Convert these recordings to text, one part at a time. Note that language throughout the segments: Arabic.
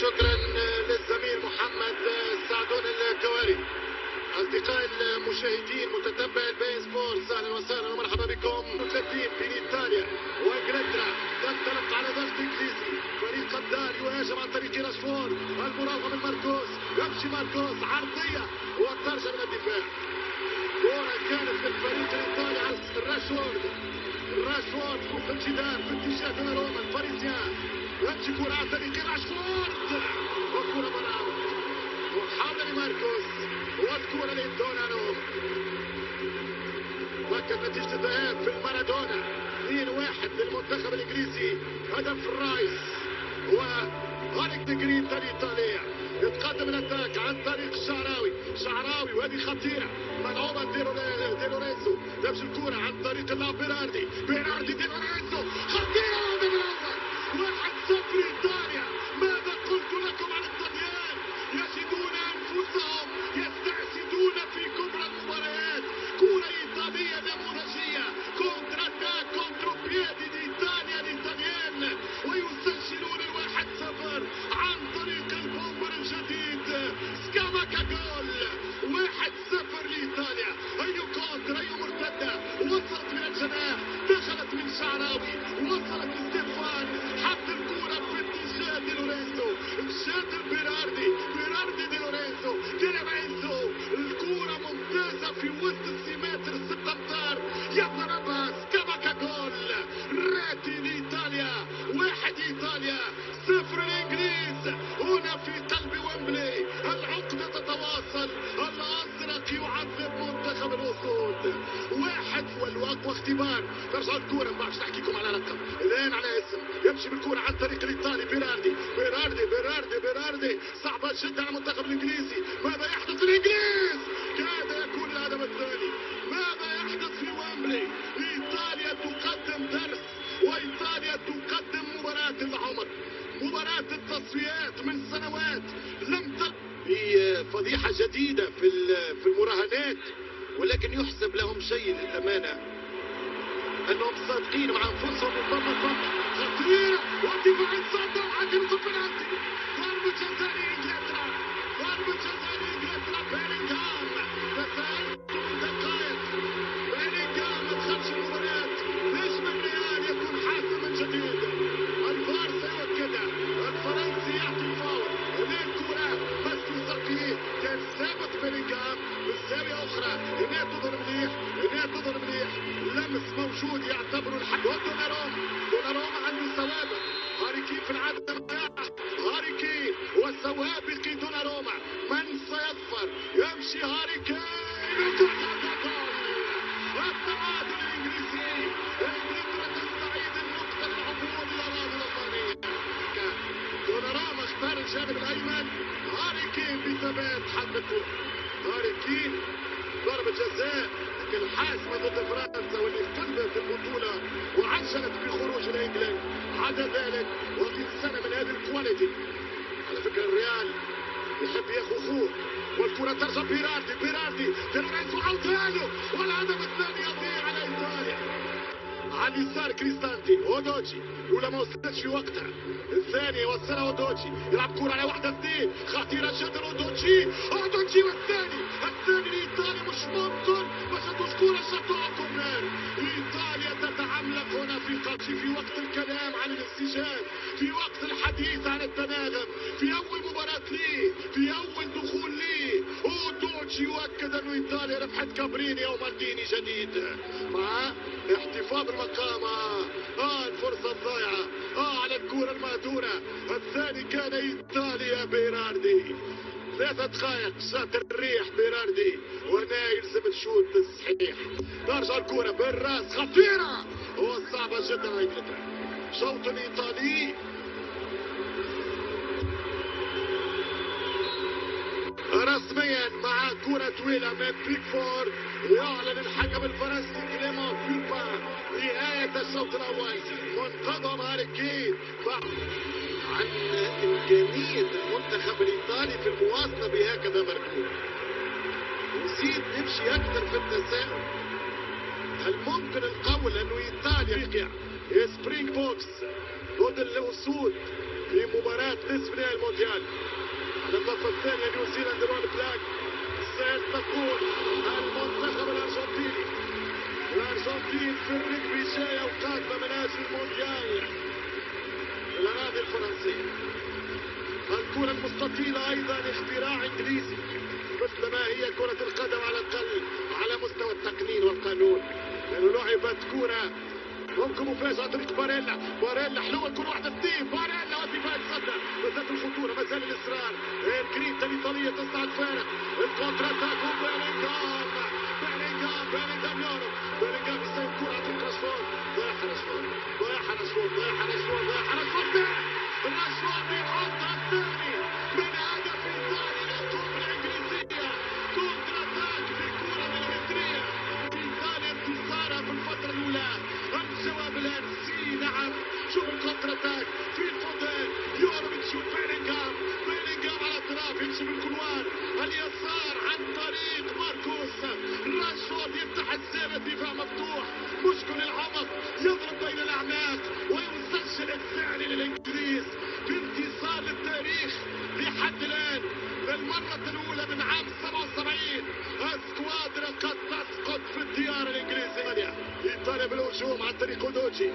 شكرا للزميل محمد سعدون الكواري. أصدقائي المشاهدين متتبع البي سبورتس، أهلا وسهلا ومرحبا بكم. متقدم بين إيطاليا وإنجلترا، تنطلق على ضغط إنجليزي. فريق الدار يهاجم عن طريق راشفورد، المراوغة من ماركوس، يمشي ماركوس عرضية والترجمة من الدفاع. كرة كانت للفريق الإيطالي على راشفورد فوق الجدار في اتجاه دوناروما الباريزيان. يمشي كرة عن طريق راشفورد وكرة مراوغة محاولة لماركوس والكرة لدوناروما. فكت نتيجة الذهاب في المارادونا 2-1 للمنتخب الإنجليزي. هدف رايس وهاريك نجريتا الإيطالية. يتقدم الاتاك عن طريق شعراوي وهذه خطيرة ملعوبة دي لورينزو. تمشي الكرة عن طريق اللاعب بيراردي دي لورينزو خطيرة من الأول. 1-0 إيطاليا. ماذا قلت لكم عن الطليان؟ يجدون أنفسهم يستعسدون في كبرى المباريات. كرة إيطالية نموذجية، كونتر اتاك كونتر بيدي دي إيطاليا الإيطاليان، ويسجلون 1-0 عن طريق البومبر الجديد سكاماكا. جول 1-0 لإيطاليا. أي كونتر أي مرتدة وصلت من الجناح، دخلت من شعراوي، وصلت لستيفان، حط الكرة في اتجاه دي لورينزو، شاطر بيراردي دي لورينزو الكرة ممتازة في وسط السيمتر 6 أمتار، يضربها سكاماكا. جول راتي لإيطاليا. 1 إيطاليا 0 الإنجليز. هنا في قلب ويمبلي العقدة تتواصل. الأزرق يعذب منتخب الأسود. 1 والأقوى اختبار. ترجع الكرة، ما بعرفش نحكيكم على رقم الآن على اسم. يمشي بالكرة عن طريق الإيطالي بيراردي صعبة جدا على المنتخب الإنجليزي. ماذا يحدث للإنجليز؟ كاد يكون الهدف الثاني. ماذا يحدث في ويمبلي؟ إيطاليا تقدم درس، وإيطاليا تقدم مباراة العمر، مباراة التصفيات من سنوات لم في فضيحة جديدة في المراهنات، ولكن يحسب لهم شيء للأمانة أنهم صادقين مع أنفسهم. وضمت خطيرة والدفاع الصادق حكم البنالتي. ضربة جزاء إنجلترا بيلينغهام. تساءلت من دقائق، بيلينغهام ما دخلش المباراة. نجم الريال يكون حاسما جديد. الفار سيؤكدها، الفرنسي يعطي الفاول. هنا الكرة بس توصل فيه، كان ثابت بيلينغهام بالزاوية أخرى. هنا تضرب مليح، لمس موجود يعتبر الحد. دوناروما عنده سوابق. هاري كين في العادة هاري وسوابق دوناروما. من سيظفر؟ يمشي هاري كين. التعادل الإنجليزي. إنجلترا تستعيد النقطة للعبور للأراضي الألمانية. دوناروما اختار الجانب الأيمن. هاري كين بثبات حد الكرة. هاري كين ضربة جزاء الحاسمة ضد فرنسا واللي قلبت البطولة وعجلت بخروج الانجلند. عدا ذلك وفي سنة من هذه الكواليتي. على فكرة الريال يحب ياخذ اخوه، والكرة ترجع بيراردي ديلورينزو عودها له، والهدف الثاني يضيع على ايطاليا. على اليسار كريستانتي اودوجي، الاولى ما وصلتش في وقتها، الثانية وصلها اودوجي، يلعب كرة على 1-2 خطيرة جدا. اودوجي والثاني لإيطاليا. مش ممكن ما شاتوش كرة، شاتوها كورنر. إيطاليا تتعملق هنا في وقت الكلام عن الانسجام، في وقت الحديث عن التناغم، في أول مباراة ليه، في أول دخول ليه. اودوجي يؤكد أن إيطاليا ربحت كابريني ومالديني جديد مع احتفاظ المقام. الفرصة الضائعة على الكرة المهدورة. الثاني كان إيطاليا بيراردي. 3 دقائق شاط الريح بيراردي، وهنا يلزم الشوط الصحيح. ترجع الكرة بالراس خطيرة وصعبة جدا على انجلترا. شوط ايطالي رسميا مع كرة طويلة من بيكفورد. يعلن الحكم الفرنسي كليمون فيلبان نهاية الشوط الأول. منتظم هاري كين عن إمكانية المنتخب الإيطالي في المواصلة بهكذا مركوب. نزيد نمشي أكثر في التساؤل، هل ممكن القول أنه إيطاليا يقع سبرينغ بوكس ضد الأسود في مباراة نصف نهائي المونديال. على الضفة الثانية نيوزيلندا والأول بلاك سيستقبل المنتخب الأرجنتيني. الأرجنتين في الركبي جاية وقادمة من أجل المونديال الأراضي الفرنسية. الكرة المستطيلة أيضا اختراع إنجليزي مثلما هي كرة القدم على الأقل على مستوى التقنين والقانون، لأنه لعبت كرة ممكن مفاجأة طريق باريلا حلوة كرة واحدة اثنين باريلا والدفاع يتصدى، مازالت الخطورة مازال الإصرار. الجرينتا الإيطالية تصنع الفارق. الكونتر اتاك وبيلينغهام يهرب. بيلينغهام يستلم كرة على طريق راشفورد. ضيعها راشفورد يحط الثاني من هدف إيطالي للقوة الإنجليزية. كونتر اتاك في كرة مليمترية. إيطاليا انتصارها في الفترة الأولى. الجواب الآن سي نعم. شوف الكونتر اتاك في الفضل يهرب يشوف بيلينغهام على الأطراف يمشي بالكلوار اليسار عن طريق ماركوس راشفورد يفتح الزاوية الدفاع مفتوح مشكل العمق يضرب بين الأعناق ويسجل الثاني للإنجليز بانتصار للتاريخ لحد الآن للمرة الأولى من عام 77. اسكوادرا قد تسقط في الديار الإنجليزية. إيطاليا بالهجوم عن طريق أودوجي.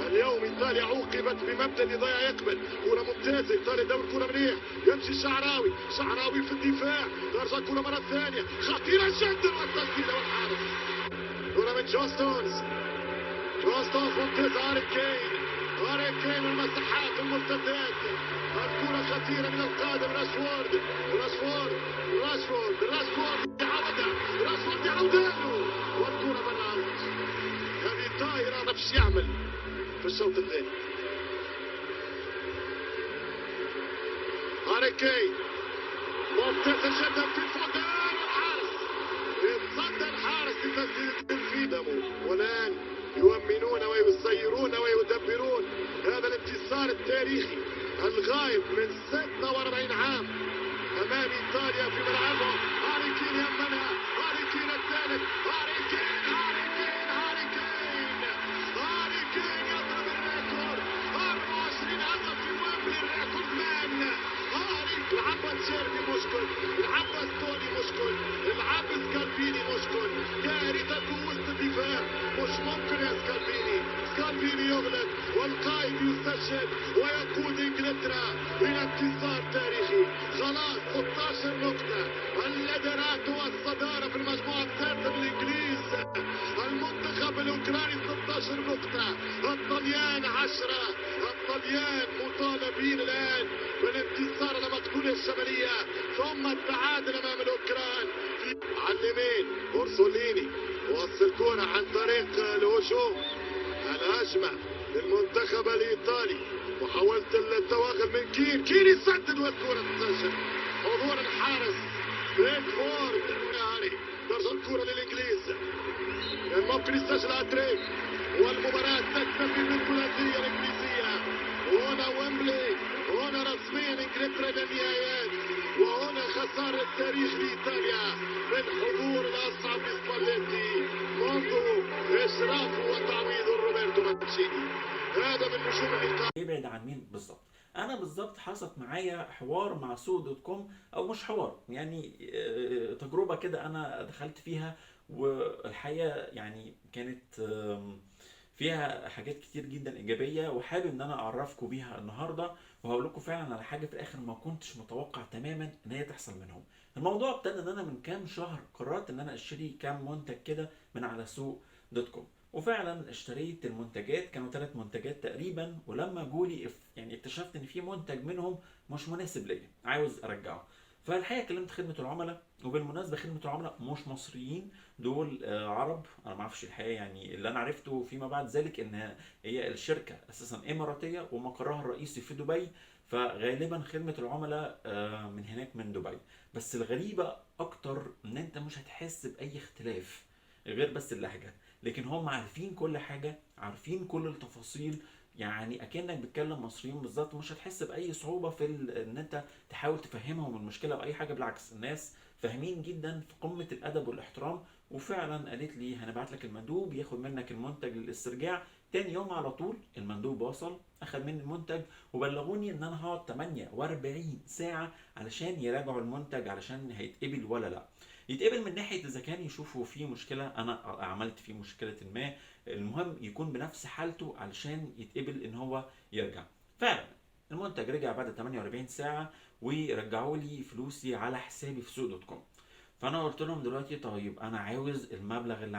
اليوم إيطاليا عوقبت بمبدأ اللي ضيع يقبل. كرة ممتازة إيطاليا دور كرة منيح يمشي شعراوي في الدفاع ترجع كرة مرة ثانية خطيرة جدا والتسديدة والحارس. كرة من جون ستونز ممتازة. هاري كين والمساحات المرتدات. الكرة خطيرة من القادم راشفورد يعودها والكرة برا اوت. هذه طايرة ما فيش يعمل في الشوط الثاني. هاري كين ممتازة جدا في الفضل والحارس يتصدى الحارس لتسديد في دمه. والآن يؤمنون ويسيرون ويدبرون هذا الانتصار التاريخي الغايب من 46 عام أمام إيطاليا في ملعبهم. هاري كين يمنها. هاري كين الثالث. هاري كين يضرب الريكورد 24 هدف في ويمبلي. الريكورد مان العبة تشيربي مشكل، العبة ستوني مشكل، العبة سكالفيني مشكل. كارثة وسط الدفاع مش ممكن يا سكالفيني يغلط والقائد يسجل ويقود انجلترا الى انتصار تاريخي. خلاص 16 نقطة. الليدرات والصدارة في المجموعة الثالثة بالانجليز. المنتخب الاوكراني 16 نقطة. الطليان 10. الطليان مطالبين الان بالانتصار على مقدونيا الشمالية ثم التعادل امام الاوكران. على اليمين اورسوليني وصل كرة عن طريق الهجوم. الهجمة للمنتخب الايطالي محاولة التوغل من كين يسدد والكرة تسجل. حضور الحارس بيكفورد هاري ترجع الكرة للانجليز. كان ممكن يسجل هاتريك والمباراة تكتفي بالثلاثية الانجليزية. هنا ويمبلي هنا رسميا انجلترا للنهايات وهنا خسارة التاريخ لإيطاليا من حضور الأصعب لسباليتي منذ إشرافه وتعويض روبرتو مانشيني. هذا من نجوم اللقاء. يبعد عن مين بالظبط؟ انا بالظبط حصلت معايا حوار مع سوق.كوم او مش حوار يعني تجربة كده انا دخلت فيها والحقيقة يعني كانت فيها حاجات كتير جدا ايجابيه وحابب ان انا اعرفكم بيها النهارده وهقول لكم فعلا على حاجه في الاخر ما كنتش متوقع تماما ان هي تحصل منهم. الموضوع ابتدى ان انا من كام شهر قررت ان انا اشتري كام منتج كده من على سوق.كوم وفعلا اشتريت المنتجات. كانوا 3 منتجات تقريبا ولما جولي يعني اكتشفت ان في منتج منهم مش مناسب ليا عاوز ارجعه. فالحقيقه كلمت خدمه العملاء وبالمناسبه خدمه العملاء مش مصريين دول عرب. انا ما اعرفش الحقيقه يعني اللي انا عرفته فيما بعد ذلك ان هي الشركه اساسا اماراتيه ومقرها الرئيسي في دبي فغالبا خدمه العملاء من هناك من دبي. بس الغريبه اكتر ان انت مش هتحس باي اختلاف غير بس اللهجه لكن هم عارفين كل حاجه عارفين كل التفاصيل يعني اكنك بتكلم مصريين بالظبط. مش هتحس باي صعوبه في ان انت تحاول تفهمهم المشكله باي حاجه بالعكس الناس فاهمين جدا في قمه الادب والاحترام. وفعلا قالت لي هنبعت لك المندوب ياخد منك المنتج للاسترجاع. تاني يوم على طول المندوب وصل اخد مني المنتج وبلغوني ان انا هقعد 48 ساعه علشان يراجعوا المنتج علشان هيتقبل ولا لا. يتقبل من ناحيه اذا كان يشوفوا فيه مشكله، انا عملت فيه مشكله ما، المهم يكون بنفس حالته علشان يتقبل ان هو يرجع. فعلا المنتج رجع بعد 48 ساعه ورجعوا لي فلوسي على حسابي في سوق دوت كوم. فانا قلت لهم دلوقتي طيب انا عاوز المبلغ اللي